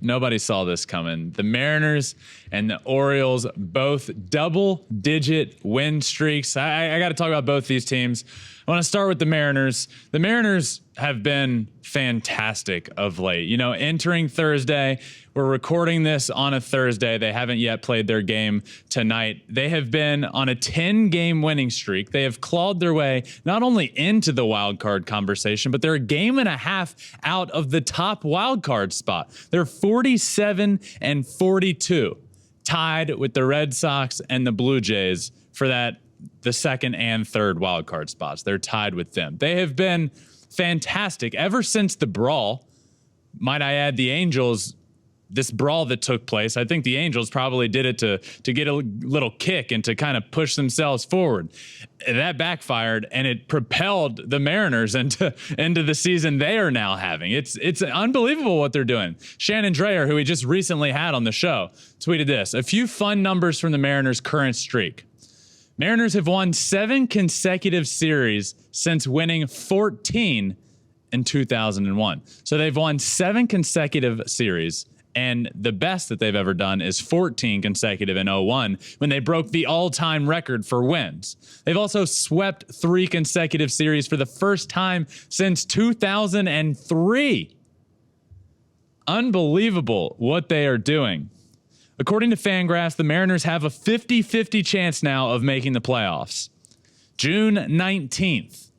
Nobody saw this coming. The Mariners and the Orioles, both double-digit win streaks. I got to talk about both these teams. I want to start with the Mariners. The Mariners have been fantastic of late. You know, entering Thursday, we're recording this on a Thursday. They haven't yet played their game tonight. They have been on a 10-game winning streak. They have clawed their way not only into the wild card conversation, but they're a game and a half out of the top wild card spot. They're 47-42, tied with the Red Sox and the Blue Jays for the second and third wild card spots. They're tied with them. They have been fantastic ever since the brawl. Might I add, the Angels, this brawl that took place, I think the Angels probably did it to get a little kick and to kind of push themselves forward. That backfired, and it propelled the Mariners into the season they are now having. It's unbelievable what they're doing. Shannon Drayer, who we just recently had on the show, tweeted this: a few fun numbers from the Mariners' current streak. Mariners have won 7 consecutive series since winning 14 in 2001. So they've won 7 consecutive series, and the best that they've ever done is 14 consecutive in 01 when they broke the all-time record for wins. They've also swept 3 consecutive series for the first time since 2003. Unbelievable what they are doing. According to Fangraphs, the Mariners have a 50-50 chance now of making the playoffs. June 19th,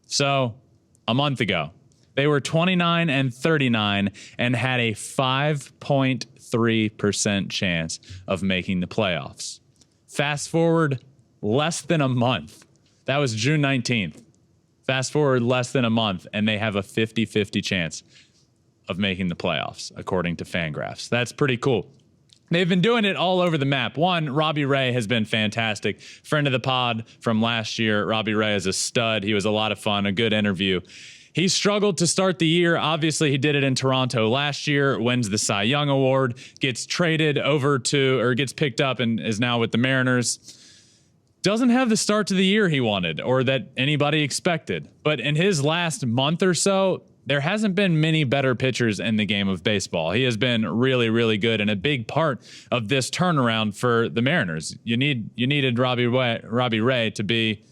so a month ago, they were 29-39 and had a 5.3% chance of making the playoffs. Fast forward less than a month. That was June 19th. Fast forward less than a month, and they have a 50-50 chance of making the playoffs, according to Fangraphs. That's pretty cool. They've been doing it all over the map. One, Robbie Ray has been fantastic. Friend of the pod from last year. Robbie Ray is a stud. He was a lot of fun, a good interview. He struggled to start the year. Obviously, he did it in Toronto last year, wins the Cy Young Award, gets traded over to, or gets picked up and is now with the Mariners. Doesn't have the start to the year he wanted or that anybody expected. But in his last month or so, there hasn't been many better pitchers in the game of baseball. He has been really, really good and a big part of this turnaround for the Mariners. You needed Robbie Ray to be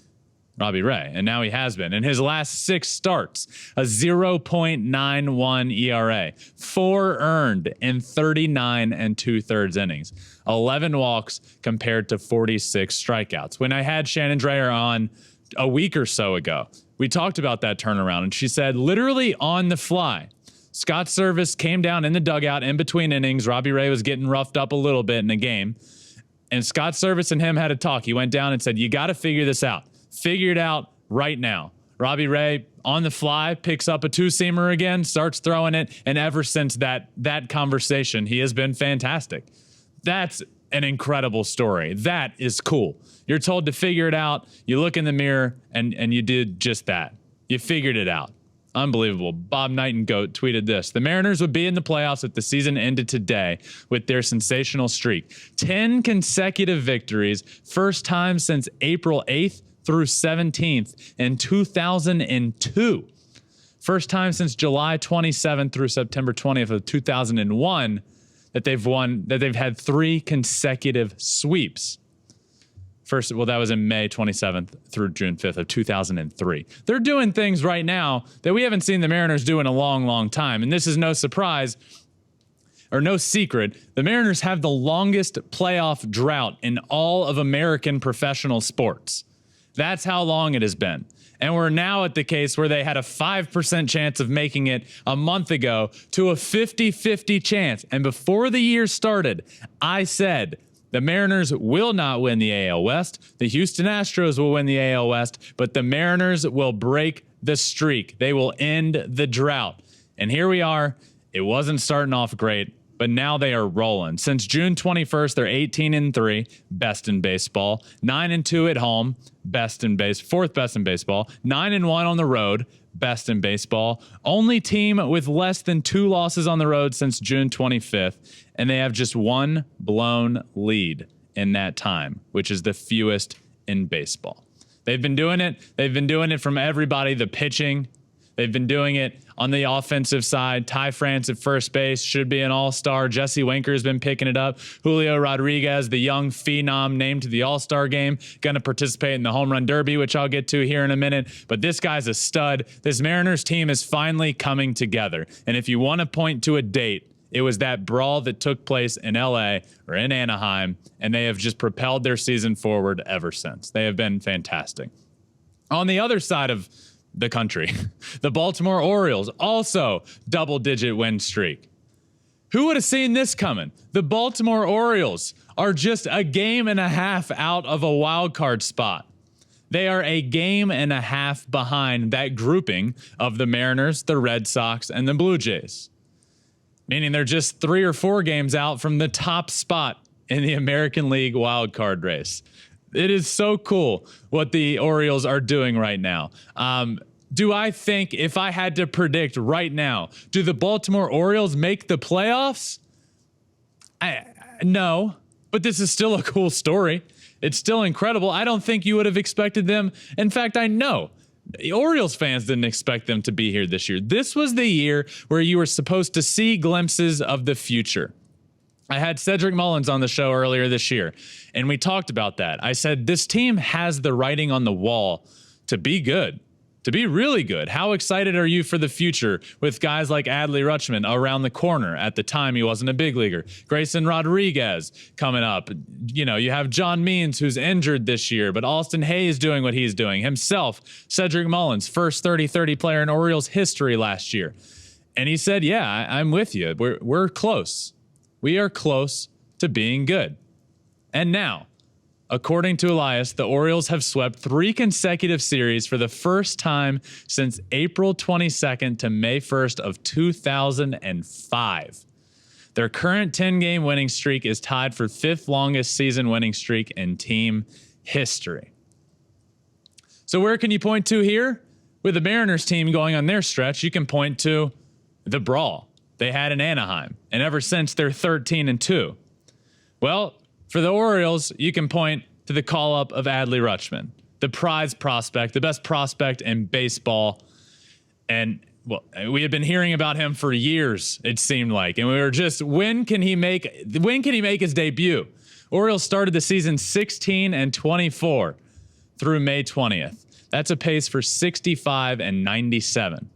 Robbie Ray, and now he has been. In his last 6 starts, a 0.91 ERA, 4 earned in 39 2/3 innings, 11 walks compared to 46 strikeouts. When I had Shannon Drayer on a week or so ago, we talked about that turnaround, and she said literally on the fly, Scott Servais came down in the dugout in between innings. Robbie Ray was getting roughed up a little bit in the game, and Scott Servais and him had a talk. He went down and said, you got to figure this out. Figure it out right now. Robbie Ray on the fly picks up a 2-seamer again, starts throwing it, and ever since that conversation, he has been fantastic. That's an incredible story. That is cool. You're told to figure it out. You look in the mirror, and you did just that. You figured it out. Unbelievable. Bob Nightingale tweeted this: the Mariners would be in the playoffs if the season ended today with their sensational streak. 10 consecutive victories, first time since April 8th through 17th in 2002. First time since July 27th through September 20th of 2001 that they've had 3 consecutive sweeps. That was in May 27th through June 5th of 2003. They're doing things right now that we haven't seen the Mariners do in a long, long time. And this is no surprise or no secret. The Mariners have the longest playoff drought in all of American professional sports. That's how long it has been. And we're now at the case where they had a 5% chance of making it a month ago to a 50-50 chance. And before the year started, I said the Mariners will not win the AL West. The Houston Astros will win the AL West, but the Mariners will break the streak. They will end the drought. And here we are. It wasn't starting off great, but now they are rolling. Since June 21st, they're 18-3, best in baseball. 9-2 at home, fourth best in baseball. 9-1 on the road, best in baseball. Only team with less than 2 losses on the road since June 25th, and they have just 1 blown lead in that time, which is the fewest in baseball. They've been doing it. They've been doing it from everybody. The pitching, they've been doing it on the offensive side. Ty France at first base should be an all-star. Jesse Winker has been picking it up. Julio Rodriguez, the young phenom named to the all-star game, going to participate in the home run derby, which I'll get to here in a minute. But this guy's a stud. This Mariners team is finally coming together. And if you want to point to a date, it was that brawl that took place in LA or in Anaheim, and they have just propelled their season forward ever since. They have been fantastic. On the other side of the country, the Baltimore Orioles, also double-digit win streak. Who would have seen this coming? The Baltimore Orioles are just a game and a half out of a wild card spot. They are a game and a half behind that grouping of the Mariners, the Red Sox, and the Blue Jays. Meaning they're just 3 or 4 games out from the top spot in the American League wild card race. It is so cool what the Orioles are doing right now. Do I think, if I had to predict right now, do the Baltimore Orioles make the playoffs? No, but this is still a cool story. It's still incredible. I don't think you would have expected them. In fact, I know the Orioles fans didn't expect them to be here this year. This was the year where you were supposed to see glimpses of the future. I had Cedric Mullins on the show earlier this year, and we talked about that. I said, this team has the writing on the wall to be good, to be really good. How excited are you for the future with guys like Adley Rutschman around the corner? At the time, he wasn't a big leaguer. Grayson Rodriguez coming up. You know, you have John Means, who's injured this year, but Austin Hayes doing what he's doing himself. Cedric Mullins, first 30-30 player in Orioles history last year. And he said, yeah, I'm with you. We're close. We are close to being good. And now, according to Elias, the Orioles have swept 3 consecutive series for the first time since April 22nd to May 1st of 2005. Their current 10-game winning streak is tied for 5th longest season winning streak in team history. So where can you point to here? With the Mariners team going on their stretch, you can point to the brawl they had in Anaheim, and ever since they're 13-2. Well, for the Orioles, you can point to the call-up of Adley Rutschman, the prize prospect, the best prospect in baseball. And, well, we had been hearing about him for years, it seemed like. And we were just, when can he make his debut? Orioles started the season 16-24 through May 20th. That's a pace for 65-97.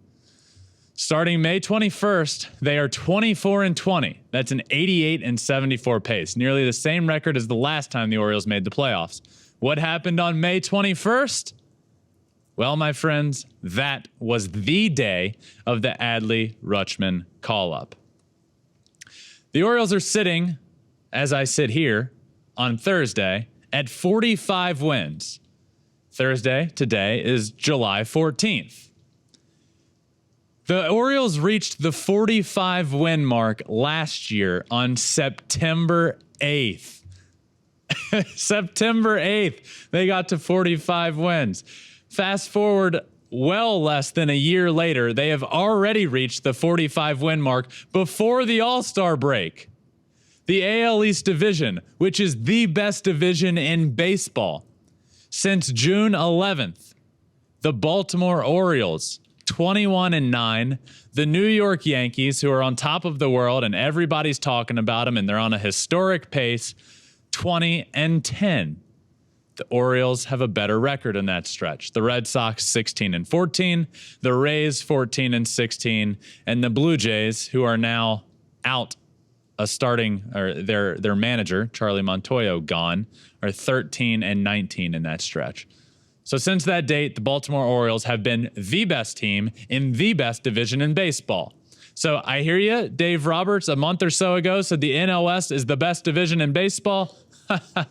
Starting May 21st, they are 24-20. That's an 88-74 pace, nearly the same record as the last time the Orioles made the playoffs. What happened on May 21st? Well, my friends, that was the day of the Adley Rutschman call-up. The Orioles are sitting, as I sit here, on Thursday at 45 wins. Thursday, today, is July 14th. The Orioles reached the 45 win mark last year on September 8th. September 8th, they got to 45 wins. Fast forward well less than a year later, they have already reached the 45 win mark before the All-Star break. The AL East division, which is the best division in baseball. Since June 11th, the Baltimore Orioles, 21-9, the New York Yankees, who are on top of the world and everybody's talking about them and they're on a historic pace, 20-10. The Orioles have a better record in that stretch. The Red Sox 16-14, the Rays 14-16, and the Blue Jays, who are now out their manager, Charlie Montoyo, gone, are 13-19 in that stretch. So since that date, the Baltimore Orioles have been the best team in the best division in baseball. So I hear you. Dave Roberts, a month or so ago, said the NL West is the best division in baseball.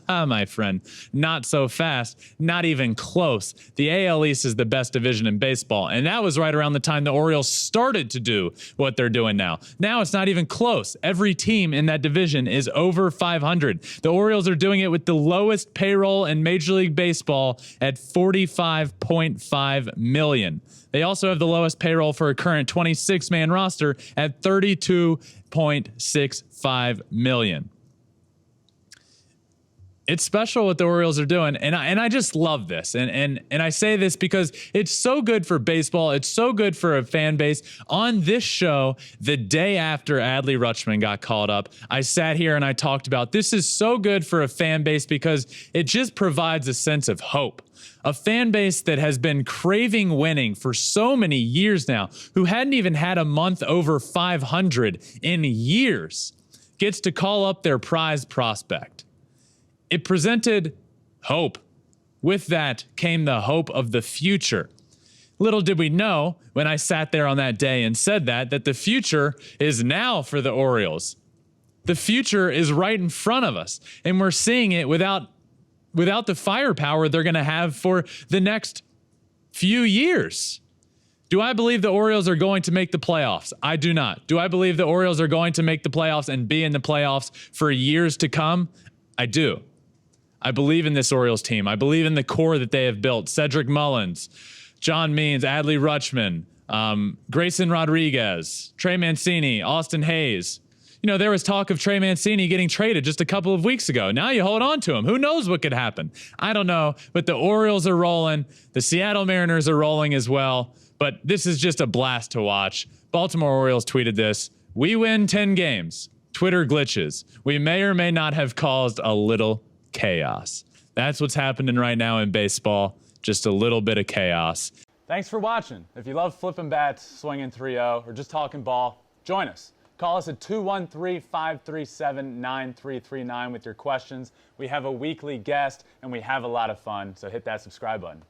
My friend, not so fast, not even close. The AL East is the best division in baseball, and that was right around the time the Orioles started to do what they're doing now. Now it's not even close. Every team in that division is over 500. The Orioles are doing it with the lowest payroll in Major League Baseball at $45.5 million. They also have the lowest payroll for a current 26-man roster at $32.65 million. It's special what the Orioles are doing, and I just love this. And I say this because it's so good for baseball. It's so good for a fan base. On this show, the day after Adley Rutschman got called up, I sat here and I talked about this is so good for a fan base because it just provides a sense of hope. A fan base that has been craving winning for so many years now, who hadn't even had a month over 500 in years, gets to call up their prized prospect. It presented hope. With that came the hope of the future. Little did we know when I sat there on that day and said that the future is now for the Orioles. The future is right in front of us, and we're seeing it without the firepower they're going to have for the next few years. Do I believe the Orioles are going to make the playoffs? I do not. Do I believe the Orioles are going to make the playoffs and be in the playoffs for years to come? I do. I believe in this Orioles team. I believe in the core that they have built. Cedric Mullins, John Means, Adley Rutschman, Grayson Rodriguez, Trey Mancini, Austin Hayes. You know, there was talk of Trey Mancini getting traded just a couple of weeks ago. Now you hold on to him. Who knows what could happen? I don't know, but the Orioles are rolling. The Seattle Mariners are rolling as well. But this is just a blast to watch. Baltimore Orioles tweeted this. We win 10 games. Twitter glitches. We may or may not have caused a little chaos. That's what's happening right now in baseball. Just a little bit of chaos. Thanks for watching. If you love flipping bats, swinging 3-0, or just talking ball, join us. Call us at 213-537-9339 with your questions. We have a weekly guest, and we have a lot of fun, so hit that subscribe button.